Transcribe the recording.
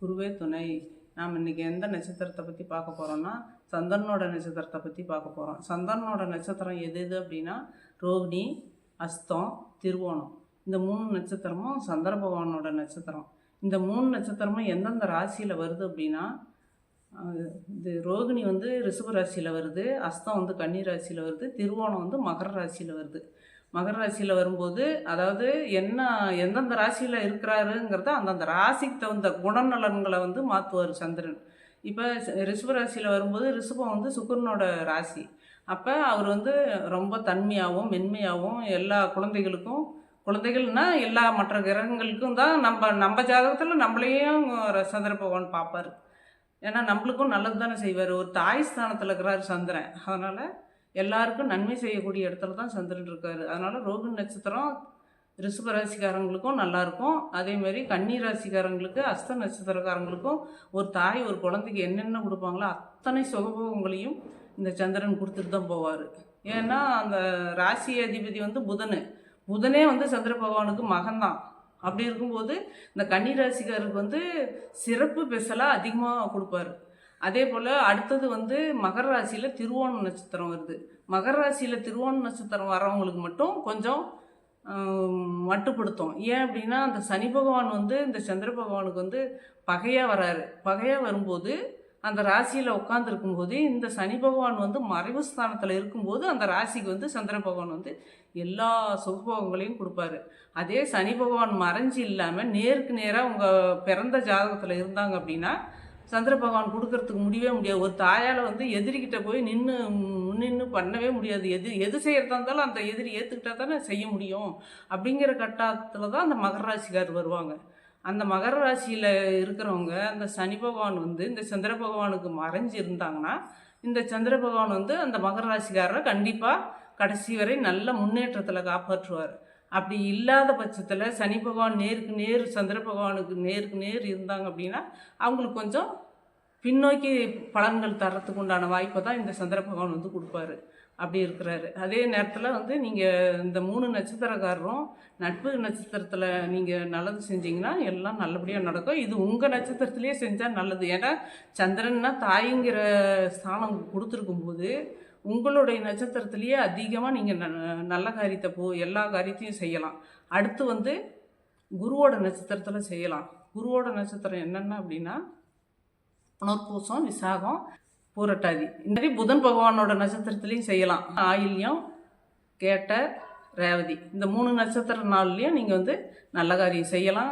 குருவே துணை. நாம் இன்றைக்கி எந்த நட்சத்திரத்தை பற்றி பார்க்க போகிறோன்னா, சந்திரனோட நட்சத்திரத்தை பற்றி பார்க்க போகிறோம். சந்திரனோட நட்சத்திரம் எது எது அப்படின்னா, ரோகிணி, அஸ்தம், திருவோணம். இந்த 3 நட்சத்திரமும் சந்திர பகவானோட நட்சத்திரம். இந்த 3 நட்சத்திரமும் எந்தெந்த ராசியில் வருது அப்படின்னா, இது ரோகிணி வந்து ரிஷப ராசியில் வருது, அஸ்தம் வந்து கன்னி ராசியில் வருது, திருவோணம் வந்து மகர ராசியில் வருது. மகர ராசியில் வரும்போது அதாவது எந்தெந்த ராசியில் இருக்கிறாருங்கிறத அந்தந்த ராசிக்கு தகுந்த குணநலன்களை வந்து மாற்றுவார் சந்திரன். இப்போ ரிஷப ராசியில் வரும்போது ரிஷபம் வந்து சுக்கிரனோட ராசி. அப்போ அவர் வந்து ரொம்ப தன்மையாகவும் மென்மையாகவும் எல்லா குழந்தைகள்னா எல்லா மற்ற கிரகங்களுக்கும் தான் நம்ம ஜாதகத்தில் நம்மளையும் சந்திர பகவான் பார்ப்பார். ஏன்னா நம்மளுக்கும் நல்லது தானே செய்வார். ஒரு தாய் ஸ்தானத்தில் இருக்கிறார் சந்திரன். அதனால் எல்லாருக்கும் நன்மை செய்யக்கூடிய இடத்துல தான் சந்திரன் இருக்கார். அதனால் ரோகிணி நட்சத்திரம் ரிஷப ராசிக்காரங்களுக்கும் நல்லாயிருக்கும். அதேமாதிரி கன்னி ராசிக்காரங்களுக்கு, அஸ்த நட்சத்திரக்காரங்களுக்கும் ஒரு தாய் ஒரு குழந்தைக்கு என்னென்ன கொடுப்பாங்களோ அத்தனை சுகபோகங்களையும் இந்த சந்திரன் கொடுத்துட்டு தான் போவார். ஏன்னா அந்த ராசி அதிபதி வந்து புதனே வந்து சந்திர பகவானுக்கு மகன்தான். அப்படி இருக்கும்போது இந்த கன்னி ராசிக்காரருக்கு வந்து சிறப்பு பெசலாக அதிகமாக கொடுப்பாரு. அதே போல் அடுத்தது வந்து மகர ராசியில் திருவோண நட்சத்திரம் வருது. மகர ராசியில் திருவோண நட்சத்திரம் வரவங்களுக்கு மட்டும் கொஞ்சம் மட்டுப்படுத்தும். ஏன் அப்படின்னா, அந்த சனி பகவான் வந்து இந்த சந்திர பகவானுக்கு வந்து பகையாக வராரு. பகையாக வரும்போது அந்த ராசியில் உட்காந்துருக்கும்போது இந்த சனி பகவான் வந்து மறைவு ஸ்தானத்தில் இருக்கும்போது அந்த ராசிக்கு வந்து சந்திர பகவான் வந்து எல்லா சுகபோகங்களையும் கொடுப்பாரு. அதே சனி பகவான் மறைஞ்சி இல்லாமல் நேருக்கு நேராக உங்கள் பிறந்த ஜாதகத்தில் இருந்தாங்க அப்படின்னா சந்திர பகவான் கொடுக்கறதுக்கு முடியாது. ஒரு தாயால் வந்து எதிரிக்கிட்ட போய் நின்று பண்ணவே முடியாது. எது செய்கிறதா இருந்தாலும் அந்த எதிரி ஏற்றுக்கிட்டா தானே செய்ய முடியும். அப்படிங்கிற கட்டத்தில் தான் அந்த மகர ராசிக்கார் வருவாங்க. அந்த மகர ராசியில் இருக்கிறவங்க அந்த சனி பகவான் வந்து இந்த சந்திர பகவானுக்கு மறைஞ்சி இருந்தாங்கன்னா இந்த சந்திர பகவான் வந்து அந்த மகர ராசிக்காரரை கண்டிப்பாக கடைசி வரை நல்ல முன்னேற்றத்தில் காப்பாற்றுவார். அப்படி இல்லாத பட்சத்தில் சனி பகவான் நேருக்கு நேர் சந்திர பகவானுக்கு நேருக்கு நேர் இருந்தாங்க அப்படின்னா அவங்களுக்கு கொஞ்சம் பின்னோக்கி பலன்கள் தரத்துக்கு உண்டான வாய்ப்பை தான் இந்த சந்திர பகவான் வந்து கொடுப்பாரு. அப்படி இருக்கிறாரு. அதே நேரத்தில் வந்து நீங்கள் இந்த 3 நட்சத்திரக்காரரும் நட்பு நட்சத்திரத்தில் நீங்கள் நல்லது செஞ்சீங்கன்னா எல்லாம் நல்லபடியாக நடக்கும். இது உங்கள் நட்சத்திரத்திலே செஞ்சால் நல்லது. ஏன்னா சந்திரன்னா தாய்ங்கிற ஸ்தானம் கொடுத்துருக்கும்போது உங்களுடைய நட்சத்திரத்திலேயே அதிகமாக நீங்கள் நல்ல காரியத்தை எல்லா காரியத்தையும் செய்யலாம். அடுத்து வந்து குருவோட நட்சத்திரத்தில் செய்யலாம். குருவோட நட்சத்திரம் என்னென்ன அப்படின்னா, புனர்பூசம், விசாகம், பூரட்டாதி. இந்த மாதிரி புதன் பகவானோட நட்சத்திரத்துலேயும் செய்யலாம். ஆயில்யம், கேட்ட, ரேவதி இந்த 3 நட்சத்திர நாள்லேயும் நீங்கள் வந்து நல்ல காரியம் செய்யலாம்.